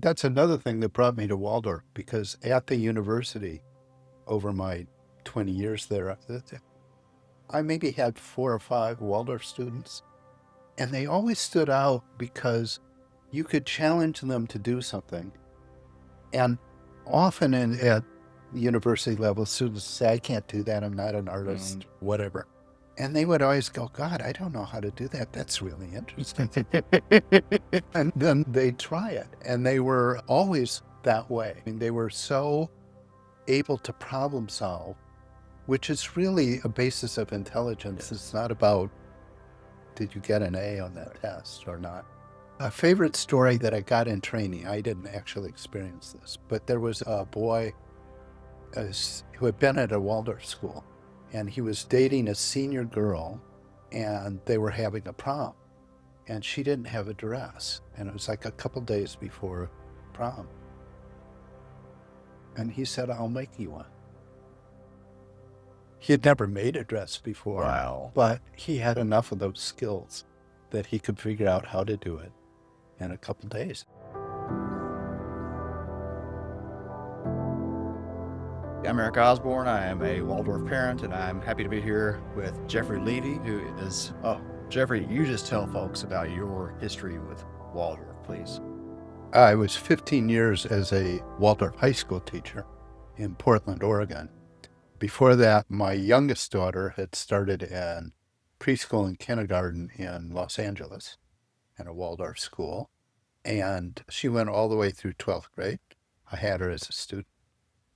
That's another thing that brought me to Waldorf, because at the university, over my 20 years there, I maybe had 4 or 5 Waldorf students, and they always stood out because you could challenge them to do something. And often at the university level, students say, I can't do that. I'm not an artist, whatever. And they would always go, God, I don't know how to do that. That's really interesting. And then they'd try it. And they were always that way. I mean, they were so able to problem solve, which is really a basis of intelligence. It's not about, did you get an A on that test or not? A favorite story that I got in training, I didn't actually experience this, but there was a boy who had been at a Waldorf school, and he was dating a senior girl, and they were having a prom, and she didn't have a dress, and it was like a couple days before prom. And he said, I'll make you one. He had never made a dress before. Wow. But he had enough of those skills that he could figure out how to do it in a couple days. I'm Eric Osborne. I am a Waldorf parent, and I'm happy to be here with Jeffrey Levy, who is... Oh, Jeffrey, you just tell folks about your history with Waldorf, please. I was 15 years as a Waldorf high school teacher in Portland, Oregon. Before that, my youngest daughter had started in preschool and kindergarten in Los Angeles in a Waldorf school, and she went all the way through 12th grade. I had her as a student,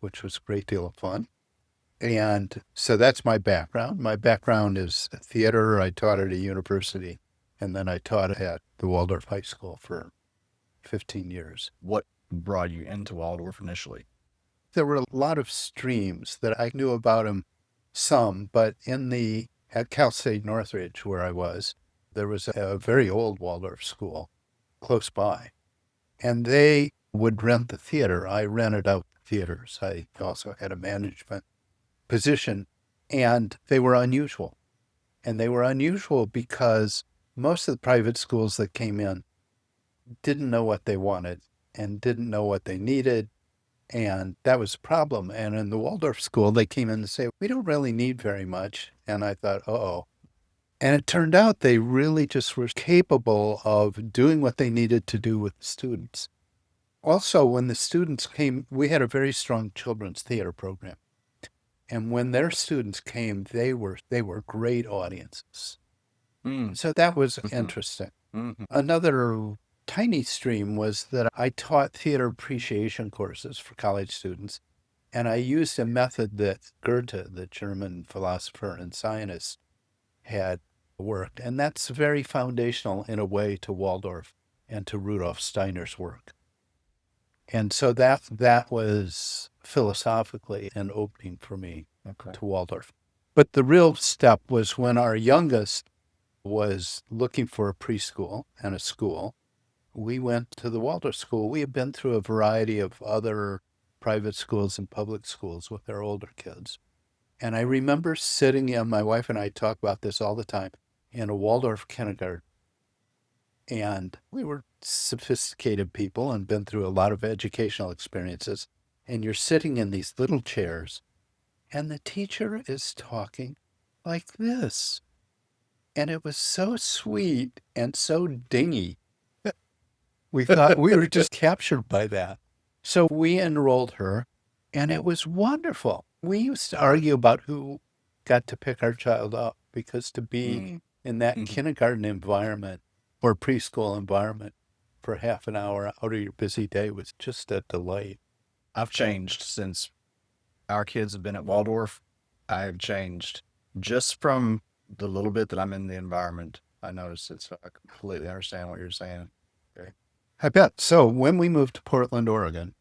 which was a great deal of fun. And so that's my background. My background is theater. I taught at a university, and then I taught at the Waldorf High School for 15 years. What brought you into Waldorf initially? There were a lot of streams that I knew about them, some, but at Cal State Northridge, where I was, there was a very old Waldorf school close by, and they would rent the theater. I rented out the theaters. I also had a management position, and they were unusual. And they were unusual because most of the private schools that came in didn't know what they wanted and didn't know what they needed. And that was a problem. And in the Waldorf school, they came in and say, we don't really need very much. And I thought, uh-oh. And it turned out they really just were capable of doing what they needed to do with the students. Also, when the students came, we had a very strong children's theater program. And when their students came, they were great audiences. So that was interesting. Another tiny stream was that I taught theater appreciation courses for college students, and I used a method that Goethe, the German philosopher and scientist, had worked, and that's very foundational in a way to Waldorf and to Rudolf Steiner's work. And so that was philosophically an opening for me to Waldorf. But the real step was when our youngest was looking for a preschool and a school. We went to the Waldorf school. We had been through a variety of other private schools and public schools with our older kids. And I remember sitting in, my wife and I talk about this all the time, in a Waldorf kindergarten. And we were sophisticated people and been through a lot of educational experiences. And you're sitting in these little chairs, and the teacher is talking like this. And it was so sweet and so dingy. We thought we were just captured by that. So we enrolled her, and it was wonderful. We used to argue about who got to pick our child up, because to be in that kindergarten environment or preschool environment for half an hour out of your busy day was just a delight. I've changed since our kids have been at Waldorf. I've changed just from the little bit that I'm in the environment. I noticed it, so I completely understand what you're saying. Okay. I bet. So when we moved to Portland, Oregon,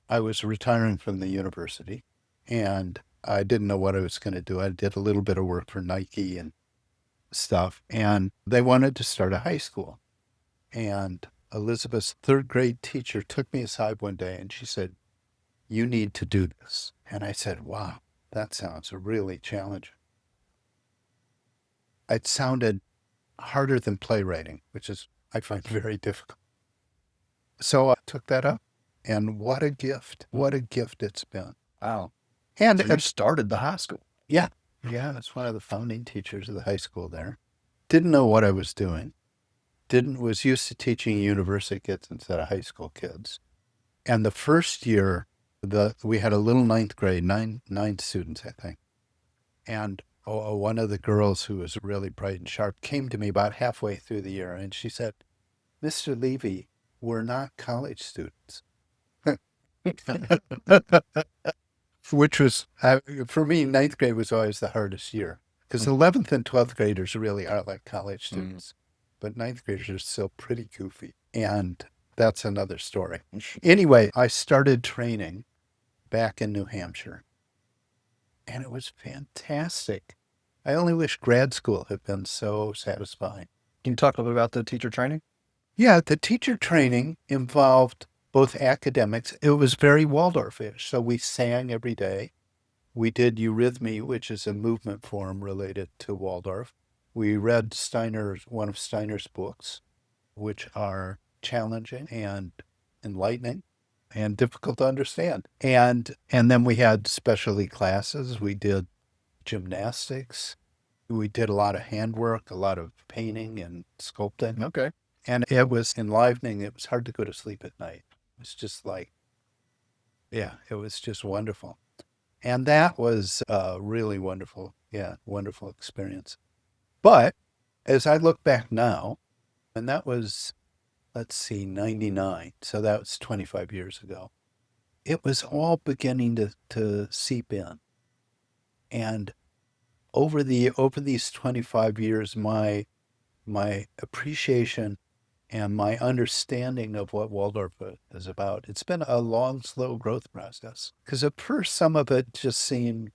I was retiring from the university, and I didn't know what I was going to do. I did a little bit of work for Nike and stuff, and they wanted to start a high school. And Elizabeth's third grade teacher took me aside one day, and she said, you need to do this. And I said, wow, that sounds really challenging. It sounded harder than playwriting, which is, I find, very difficult. So I took that up, and what a gift. What a gift it's been. Wow. And So you started the high school. yeah, yeah, I was one of the founding teachers of the high school there. Didn't know what I was doing. Didn't was used to teaching university kids instead of high school kids. And the first year, we had a little ninth grade, nine students, I think. And one of the girls who was really bright and sharp came to me about halfway through the year, and she said, "Mr. Levy, we're not college students." Which was, for me, ninth grade was always the hardest year because 11th and 12th graders really are like college students, but ninth graders are still pretty goofy. And that's another story. Anyway, I started training back in New Hampshire, and it was fantastic. I only wish grad school had been so satisfying. Can you talk a little bit about the teacher training? Yeah, the teacher training involved both academics. It was very Waldorfish. So we sang every day. We did Eurythmy, which is a movement form related to Waldorf. We read one of Steiner's books, which are challenging and enlightening and difficult to understand. And then we had specialty classes. We did gymnastics. We did a lot of handwork, a lot of painting and sculpting. Okay. And it was enlivening. It was hard to go to sleep at night. It was just like, yeah, it was just wonderful. And that was really wonderful. Yeah, wonderful experience. But as I look back now, and that was, let's see, 99. So that was 25 years ago. It was all beginning to seep in. And over these 25 years, my appreciation and my understanding of what Waldorf is about, it's been a long, slow growth process. Because at first, some of it just seemed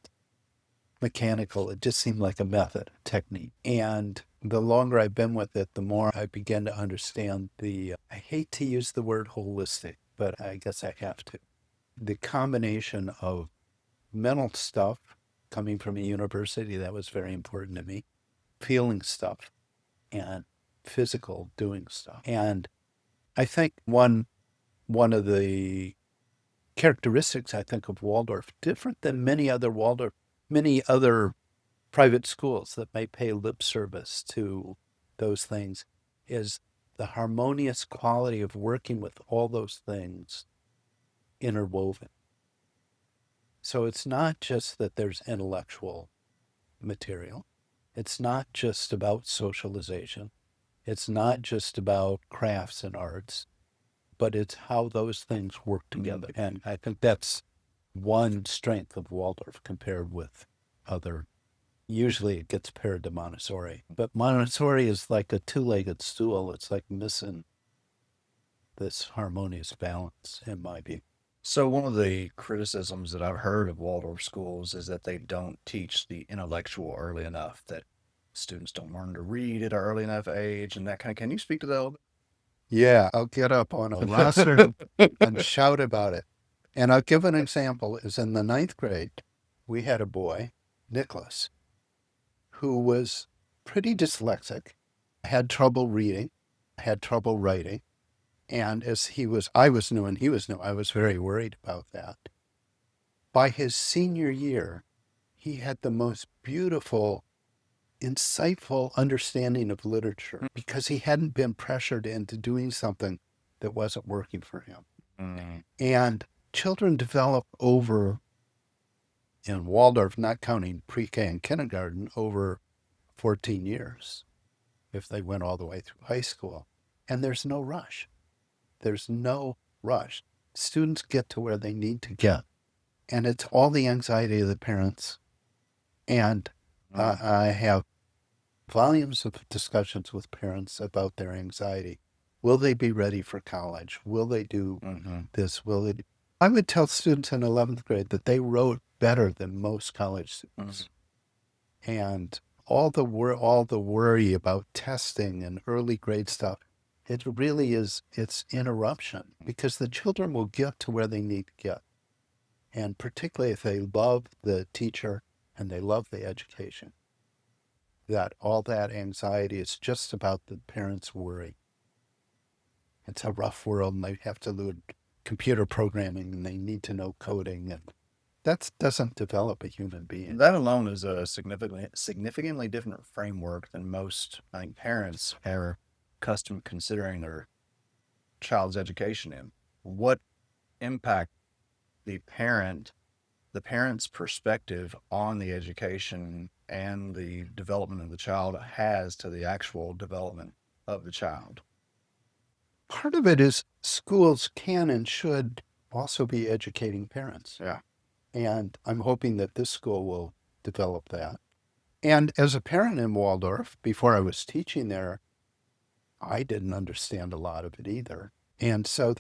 mechanical. It just seemed like a method, a technique. And the longer I've been with it, the more I begin to understand I hate to use the word holistic, but I guess I have to. The combination of mental stuff coming from a university, that was very important to me, feeling stuff, and physical doing stuff. And I think one of the characteristics I think of Waldorf, different than many other private schools that may pay lip service to those things, is the harmonious quality of working with all those things interwoven. So it's not just that there's intellectual material. It's not just about socialization. It's not just about crafts and arts, but it's how those things work together. And I think that's one strength of Waldorf compared with other. Usually it gets paired to Montessori, but Montessori is like a two-legged stool. It's like missing this harmonious balance, in my view. So one of the criticisms that I've heard of Waldorf schools is that they don't teach the intellectual early enough, that students don't learn to read at an early enough age and that kind of, can you speak to that a little bit? Yeah, I'll get up on a roster and shout about it. And I'll give an example. Is in the ninth grade, we had a boy, Nicholas, who was pretty dyslexic, had trouble reading, had trouble writing. And I was new and he was new, I was very worried about that. By his senior year, he had the most beautiful, insightful understanding of literature because he hadn't been pressured into doing something that wasn't working for him. And children develop in Waldorf, not counting pre-K and kindergarten, over 14 years if they went all the way through high school. And there's no rush. There's no rush. Students get to where they need to get. And it's all the anxiety of the parents. And I have volumes of discussions with parents about their anxiety. Will they be ready for college? Will they do this? I would tell students in 11th grade that they wrote better than most college students. And all the worry about testing and early grade stuff, it really is, it's interruption because the children will get to where they need to get. And particularly if they love the teacher and they love the education, that all that anxiety is just about the parents' worry. it's a rough world and they have to learn computer programming and they need to know coding, and that doesn't develop a human being. That alone is a significantly different framework than most, I think, parents are accustomed considering their child's education in. What impact the parent's perspective on the education and the development of the child has to the actual development of the child. Part of it is schools can and should also be educating parents. Yeah. And I'm hoping that this school will develop that. And as a parent in Waldorf, before I was teaching there, I didn't understand a lot of it either. And so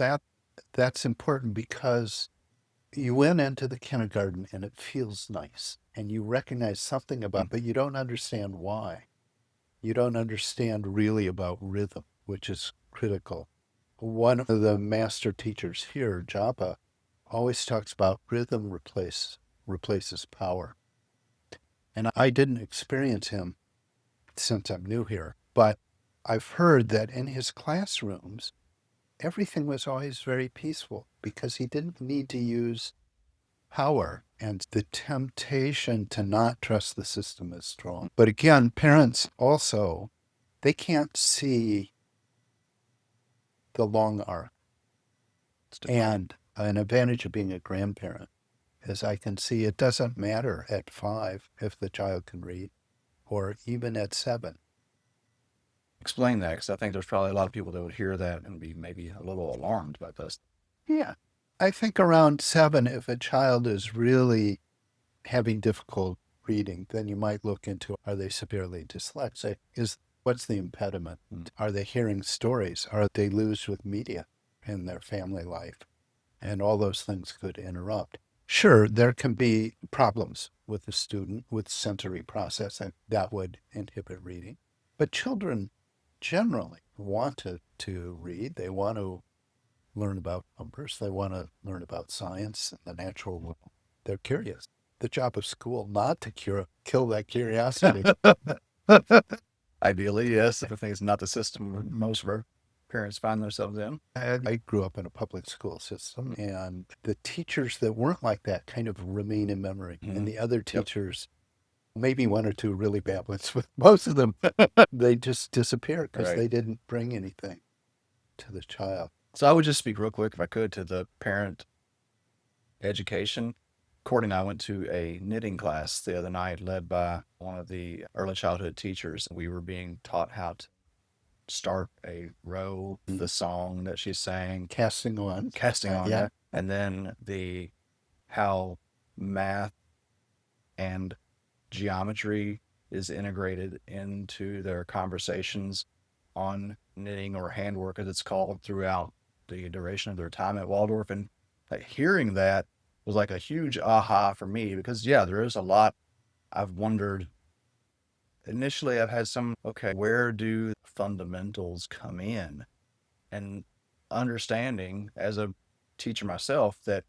that's important because you went into the kindergarten and it feels nice and you recognize something about, but you don't understand why. You don't understand really about rhythm, which is critical. One of the master teachers here, Japa, always talks about rhythm replaces power. And I didn't experience him since I'm new here, but I've heard that in his classrooms, everything was always very peaceful because he didn't need to use power, and the temptation to not trust the system is strong. But again, parents also, they can't see the long arc. And an advantage of being a grandparent is I can see it doesn't matter at 5 if the child can read, or even at 7. Explain that, because I think there's probably a lot of people that would hear that and be maybe a little alarmed by this. Yeah. I think around 7, if a child is really having difficult reading, then you might look into, are they severely dyslexic? What's the impediment? Are they hearing stories? Are they loose with media in their family life? And all those things could interrupt. Sure, there can be problems with the student with sensory processing that would inhibit reading. But children generally want to read. They want to learn about numbers. They want to learn about science and the natural world. They're curious. The job of school not to kill that curiosity. Ideally, yes. I think it's not the system most of our parents find themselves in. I grew up in a public school system, and the teachers that weren't like that kind of remain in memory. And the other teachers, maybe one or two really bad ones, but most of them, they just disappear because they didn't bring anything to the child. So I would just speak real quick, if I could, to the parent education. Courtney and I went to a knitting class the other night led by one of the early childhood teachers. We were being taught how to start a row, the song that she sang, Casting on. yeah. And then how math and geometry is integrated into their conversations on knitting, or handwork as it's called, throughout the duration of their time at Waldorf. And hearing that was like a huge aha for me, because there is a lot I've wondered. Initially, I've had where do fundamentals come in? And understanding as a teacher myself that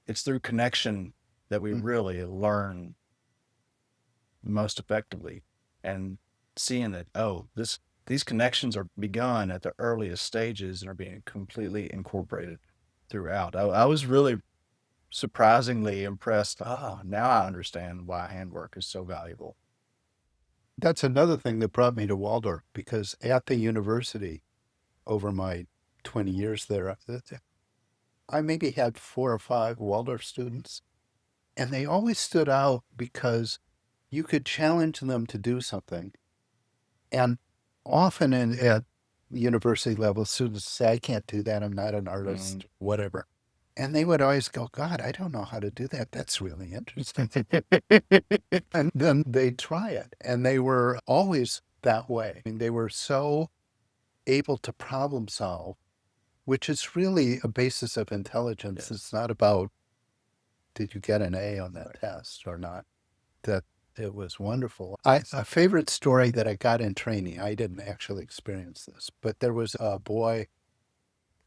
it's through connection that we really learn most effectively, and seeing that, these connections are begun at the earliest stages and are being completely incorporated throughout. I was really surprisingly impressed. Now I understand why handwork is so valuable. That's another thing that brought me to Waldorf, because at the university, over my 20 years there, I maybe had 4 or 5 Waldorf students, and they always stood out because you could challenge them to do something. And often at the university level, students say, I can't do that. I'm not an artist, whatever. And they would always go, God, I don't know how to do that. That's really interesting. And then they'd try it. And they were always that way. I mean, they were so able to problem solve, which is really a basis of intelligence. It's not about, did you get an A on that test or not? That it was wonderful. A favorite story that I got in training, I didn't actually experience this, but there was a boy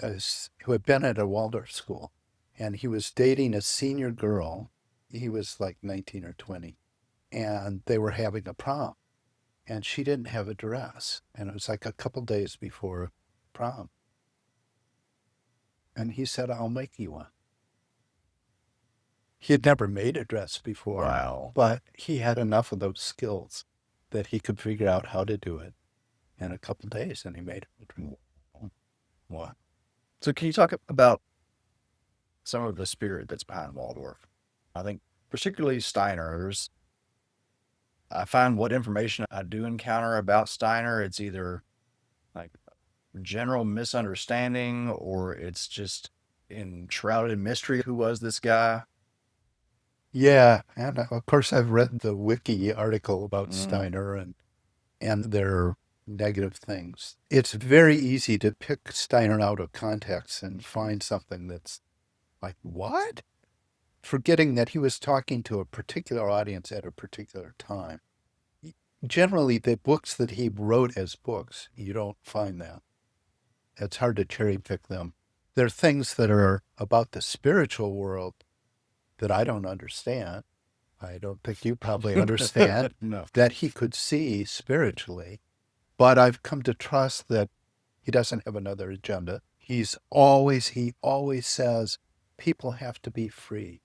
who had been at a Waldorf school, and he was dating a senior girl. He was like 19 or 20, and they were having a prom, and she didn't have a dress, and it was like a couple days before prom. And he said, I'll make you one. He had never made a dress before, Wow. but he had enough of those skills that he could figure out how to do it in a couple of days, and he made it. Wow. So can you talk about some of the spirit that's behind Waldorf? I think particularly Steiner's. I find what information I do encounter about Steiner, it's either like general misunderstanding or it's just enshrouded in mystery. Who was this guy? Yeah, and of course I've read the wiki article about Mm, Steiner and their negative things. It's very easy to pick Steiner out of context and find something that's like, what? Forgetting that he was talking to a particular audience at a particular time. Generally, the books that he wrote as books, you don't find that. It's hard to cherry pick them. There are things that are about the spiritual world that I don't understand. I don't think you probably understand no. that he could see spiritually, but I've come to trust that he doesn't have another agenda. He always says people have to be free.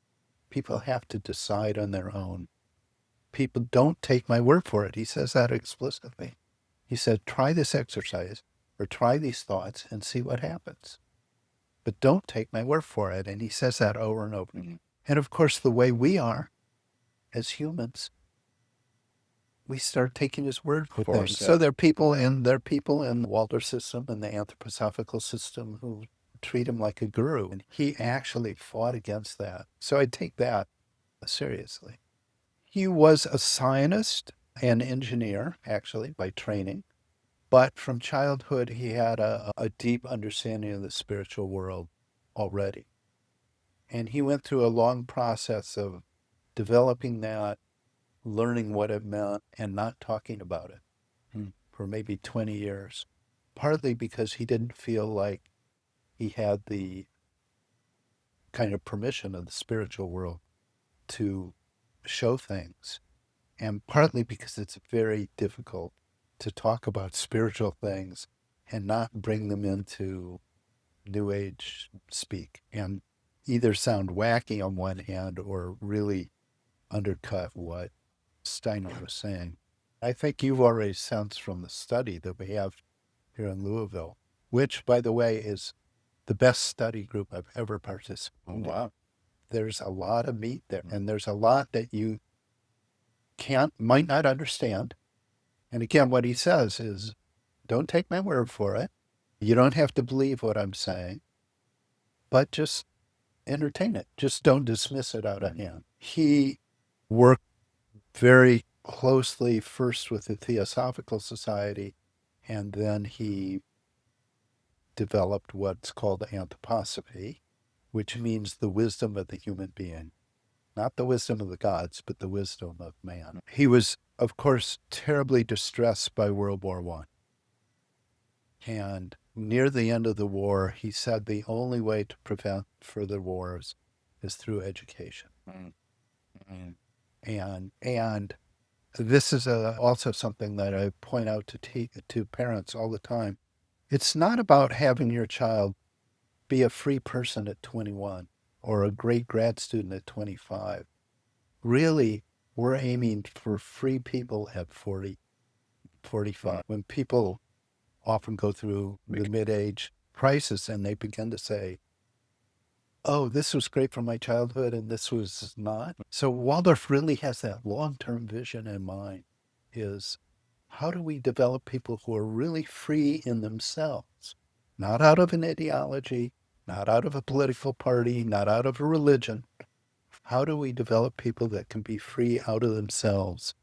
People have to decide on their own. People don't take my word for it. He says that explicitly. He said, try this exercise or try these thoughts and see what happens. But don't take my word for it. And he says that over and over again. And of course, the way we are as humans, we start taking his word for Of course, things. yeah. So there are people in the Waldorf system and the anthroposophical system who treat him like a guru. And he actually fought against that. So I take that seriously. He was a scientist and engineer, actually, by training. But from childhood, he had a deep understanding of the spiritual world already. And he went through a long process of developing that, learning what it meant, and not talking about it for maybe 20 years, partly because he didn't feel like he had the kind of permission of the spiritual world to show things, and partly because it's very difficult to talk about spiritual things and not bring them into New Age speak and either sound wacky on one hand or really undercut what Steiner was saying. I think you've already sensed from the study that we have here in Louisville, which, by the way, is the best study group I've ever participated in. Wow. There's a lot of meat there, and there's a lot that you might not understand. And again, what he says is, don't take my word for it. You don't have to believe what I'm saying, but just entertain it. Just don't dismiss it out of hand. He worked very closely first with the Theosophical Society, and then he developed what's called anthroposophy, which means the wisdom of the human being. Not the wisdom of the gods, but the wisdom of man. He was, of course, terribly distressed by World War I. And near the end of the war, he said the only way to prevent further wars is through education. Mm-hmm. And this is also something that I point out to parents all the time. It's not about having your child be a free person at 21 or a great grad student at 25. Really, we're aiming for free people at 40, 45. When people often go through the mid-age crisis and they begin to say, oh, this was great for my childhood and this was not. So Waldorf really has that long-term vision in mind, is how do we develop people who are really free in themselves, not out of an ideology, not out of a political party, not out of a religion. How do we develop people that can be free out of themselves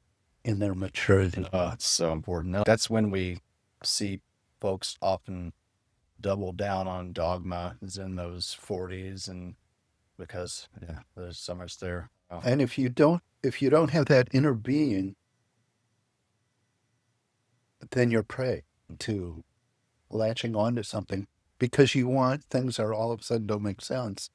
in their maturity? Oh, it's so important. That's when we see folks often double down on dogma is in those 40s and because yeah, there's so much there. Oh. And if you don't have that inner being, then you're prey to latching onto something because you want things that all of a sudden don't make sense.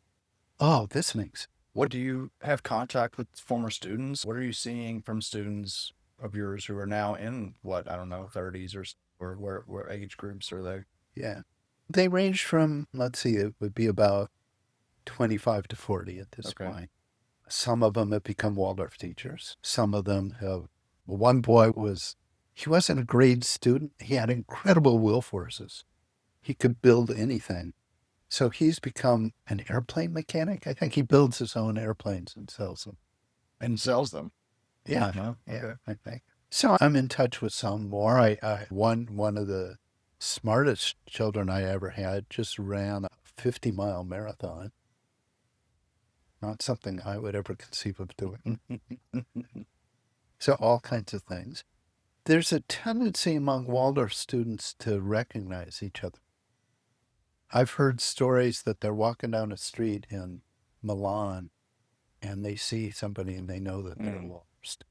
Oh, this makes. What do you have contact with former students? What are you seeing from students of yours who are now in what I don't know 30s or where age groups are they? Yeah. They range from, let's see, it would be about 25 to 40 at this Okay. point. Some of them have become Waldorf teachers. Some of them have, one boy he wasn't a grade student. He had incredible will forces. He could build anything. So he's become an airplane mechanic. I think he builds his own airplanes and sells them. And sells them. Yeah, No? yeah, Okay. I think. So I'm in touch with some more. I one of the smartest children I ever had just ran a 50-mile marathon. Not something I would ever conceive of doing. So all kinds of things. There's a tendency among Waldorf students to recognize each other. I've heard stories that they're walking down a street in Milan and they see somebody and they know that they're a Waldorf student.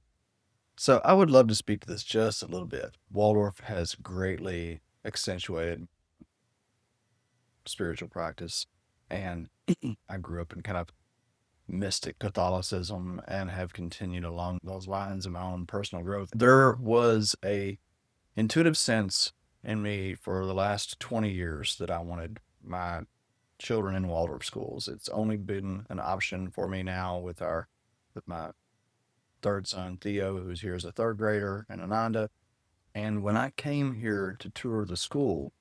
So I would love to speak to this just a little bit. Waldorf has greatly accentuated spiritual practice, and I grew up in kind of mystic Catholicism and have continued along those lines in my own personal growth. There was a intuitive sense in me for the last 20 years that I wanted my children in Waldorf schools. It's only been an option for me now with my third son Theo, who's here as a third grader, and Ananda. And when I came here to tour the school,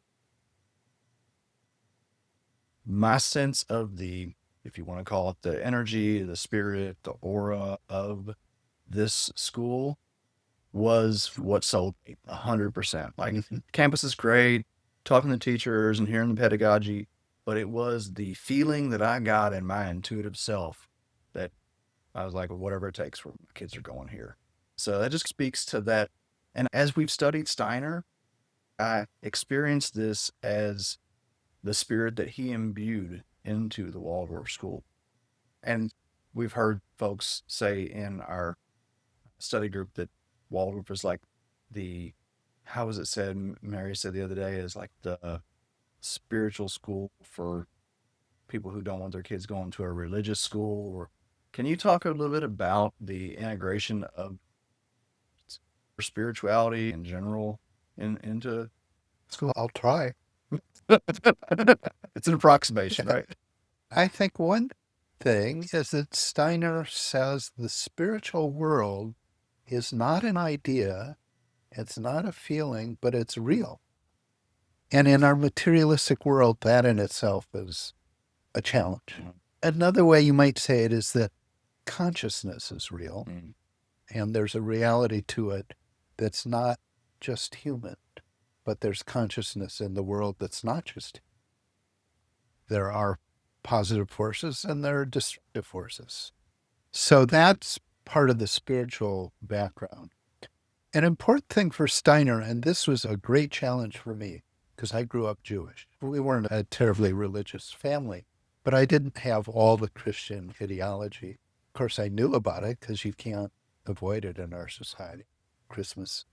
my sense of the, if you want to call it the energy, the spirit, the aura of this school was what sold me 100%. Like, campus is great, talking to teachers and hearing the pedagogy, but it was the feeling that I got in my intuitive self that I was like, whatever it takes for my kids are going here. So that just speaks to that. And as we've studied Steiner, I experienced this as the spirit that he imbued into the Waldorf School. And we've heard folks say in our study group that Waldorf is like the, how was it said? Mary said the other day, is like the spiritual school for people who don't want their kids going to a religious school. Or can you talk a little bit about the integration of spirituality in general into school? I'll try. It's an approximation, right? I think one thing is that Steiner says the spiritual world is not an idea, it's not a feeling, but it's real. And in our materialistic world, that in itself is a challenge. Another way you might say it is that consciousness is real, and there's a reality to it that's not just human, but there's consciousness in the world that's not just. There are positive forces and there are destructive forces. So that's part of the spiritual background. An important thing for Steiner, and this was a great challenge for me because I grew up Jewish. We weren't a terribly religious family, but I didn't have all the Christian ideology. Of course, I knew about it because you can't avoid it in our society. Christmas,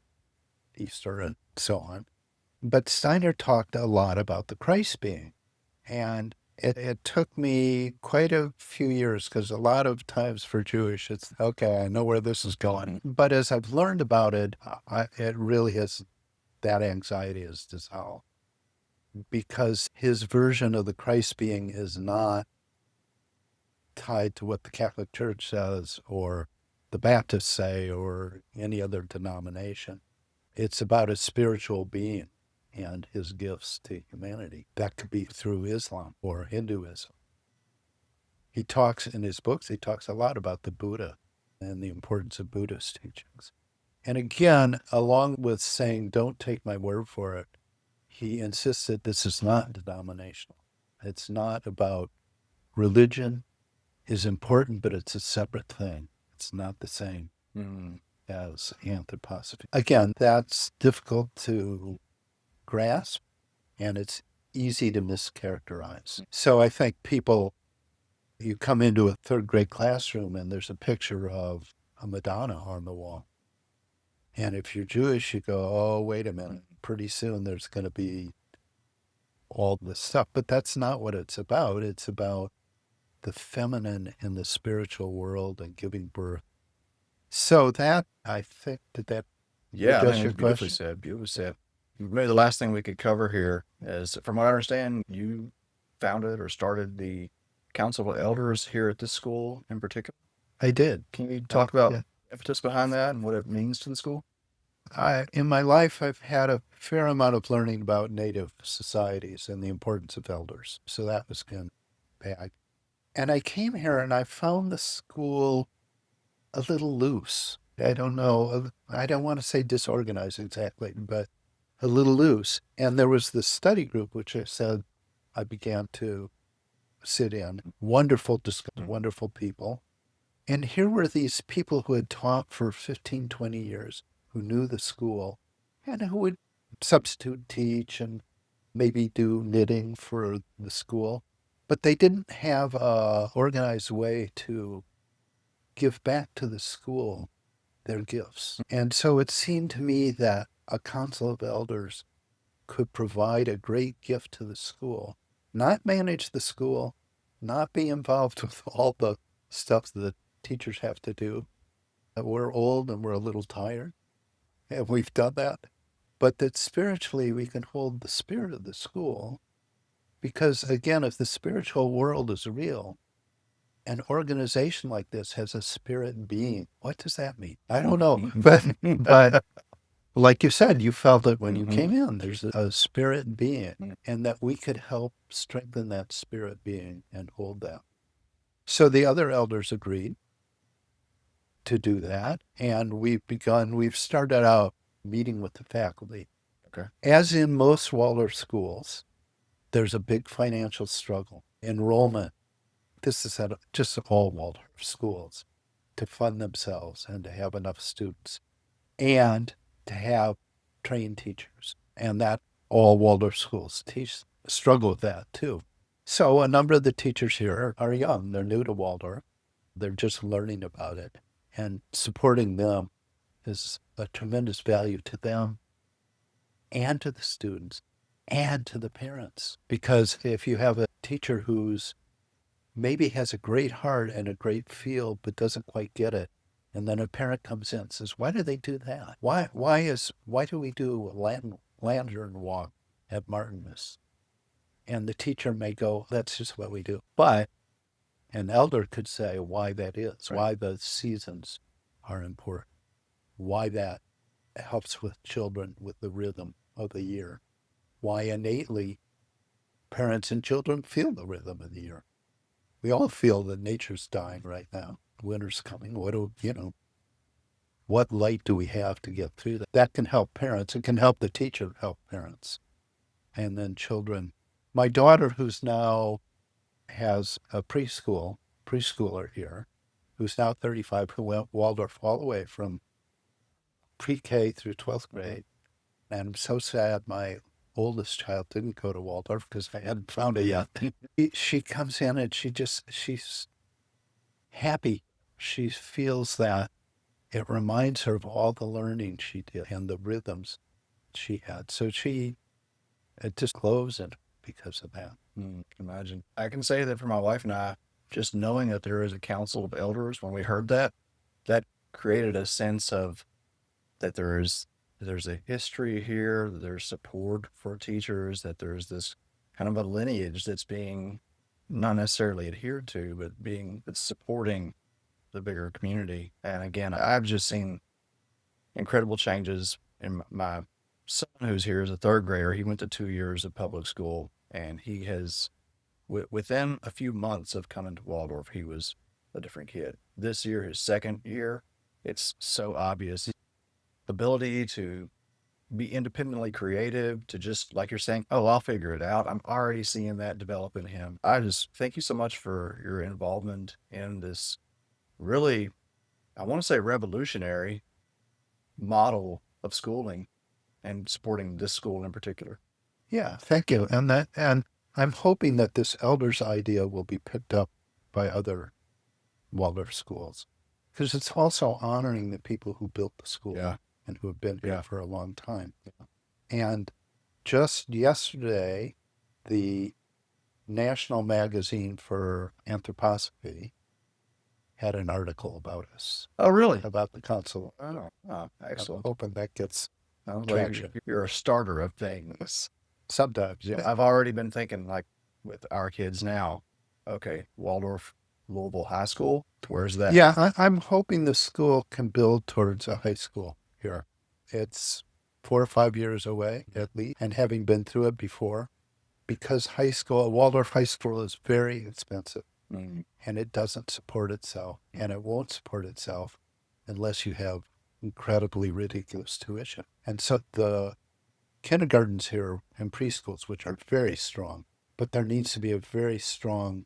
Easter, and so on. But Steiner talked a lot about the Christ being. And it took me quite a few years because a lot of times for Jewish, it's okay, I know where this is going. But as I've learned about it, it really has, that anxiety is dissolved because his version of the Christ being is not tied to what the Catholic Church says or the Baptists say or any other denomination. It's about a spiritual being and his gifts to humanity. That could be through Islam or Hinduism. He talks in his books, he talks a lot about the Buddha and the importance of Buddhist teachings. And again, along with saying, don't take my word for it, he insists that this is not denominational. It's not about religion is important, but it's a separate thing. It's not the same as anthroposophy. Again, that's difficult to grasp and it's easy to mischaracterize. So I think people, you come into a third grade classroom and there's a picture of a Madonna on the wall. And if you're Jewish, you go, oh, wait a minute. Pretty soon there's going to be all this stuff. But that's not what it's about. It's about the feminine in the spiritual world and giving birth. So that, I think, did that Yeah, I address think your it's beautifully question? said. Beautifully said. Maybe the last thing we could cover here is, from what I understand, you founded or started the Council of Elders here at this school in particular. I did. Can you I talk about did. impetus behind that and what it means to the school? In my life, I've had a fair amount of learning about Native societies and the importance of elders. So that was good. Bad. And I came here and I found the school a little loose. I don't know. I don't want to say disorganized exactly, but a little loose. And there was this study group, which I said I began to sit in. Wonderful discussion, wonderful people. And here were these people who had taught for 15, 20 years, who knew the school, and who would substitute teach and maybe do knitting for the school. But they didn't have a organized way to give back to the school their gifts. And so it seemed to me that a council of elders could provide a great gift to the school, not manage the school, not be involved with all the stuff that teachers have to do. We're old and we're a little tired, and we've done that. But that spiritually we can hold the spirit of the school, because again, if the spiritual world is real, an organization like this has a spirit being. What does that mean? I don't know. But like you said, you felt it when you came in. There's a spirit being, and that we could help strengthen that spirit being and hold that. So the other elders agreed to do that, and we've started out meeting with the faculty. Okay. As in most Waldorf schools, there's a big financial struggle. Enrollment, this is at just all Waldorf schools, to fund themselves and to have enough students and to have trained teachers. And that all Waldorf schools struggle with that too. So a number of the teachers here are young. They're new to Waldorf. They're just learning about it. And supporting them is a tremendous value to them and to the students and to the parents. Because if you have a teacher who's maybe has a great heart and a great feel, but doesn't quite get it, and then a parent comes in and says, "Why do they do that? Why do we do a lantern walk at Martinmas?" And the teacher may go, "That's just what we do." But an elder could say why that is, Right. why the seasons are important, why that helps with children with the rhythm of the year, why innately parents and children feel the rhythm of the year. We all feel that nature's dying right now. Winter's coming. What light do we have to get through that? That can help parents. It can help the teacher help parents. And then children. My daughter, who's now has a preschooler here, who's now 35, who went Waldorf all the way from pre-K through 12th grade. And I'm so sad my oldest child didn't go to Waldorf because I hadn't found it yet. She comes in and she's happy. She feels that it reminds her of all the learning she did and the rhythms she had. So it just glows in because of that. Imagine. I can say that for my wife and I, just knowing that there is a council of elders, when we heard that, that created a sense of that there's a history here, that there's support for teachers, that there's this kind of a lineage that's being not necessarily adhered to, but it's supporting the bigger community. And again, I've just seen incredible changes in my son, who's here as a third grader. He went to 2 years of public school, and he has, within a few months of coming to Waldorf, he was a different kid. This year, his second year, it's so obvious. Ability to be independently creative, to just, like you're saying, oh, I'll figure it out. I'm already seeing that develop in him. I just thank you so much for your involvement in this really, I want to say, revolutionary model of schooling and supporting this school in particular. Yeah, thank you. And I'm hoping that this elders idea will be picked up by other Waldorf schools, because it's also honoring the people who built the school Yeah. and who have been here Yeah. for a long time. And just yesterday, the National Magazine for Anthroposophy had an article about us, Oh, really? about the council. Oh, I'm excellent. hoping that gets Sounds like traction. you're a starter of things. Sometimes, yeah. I've already been thinking, like, with our kids now, okay, Waldorf, Louisville High School, where's that? Yeah, I'm hoping the school can build towards a high school here. It's 4 or 5 years away at least, and having been through it before, because Waldorf High School is very expensive Mm. and it doesn't support itself, and it won't support itself unless you have incredibly ridiculous tuition. And so the kindergartens here and preschools, which are very strong, but there needs to be a very strong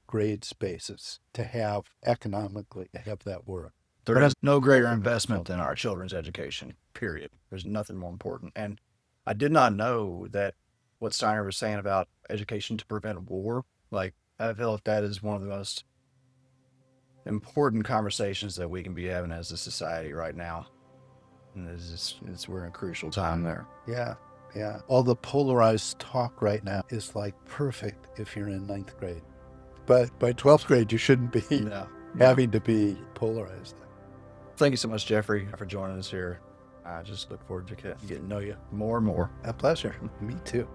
grades basis to have economically to have that work. There is no greater investment than our children's education, period. There's nothing more important. And I did not know that what Steiner was saying about education to prevent war, like, I feel like that is one of the most important conversations that we can be having as a society right now. And we're in a crucial time there. Yeah, yeah. All the polarized talk right now is like perfect if you're in ninth grade. But by 12th grade, you shouldn't be No. having to be polarized. Thank you so much, Jeffrey, for joining us here. I just look forward to getting to know you more and more. A pleasure. Me too.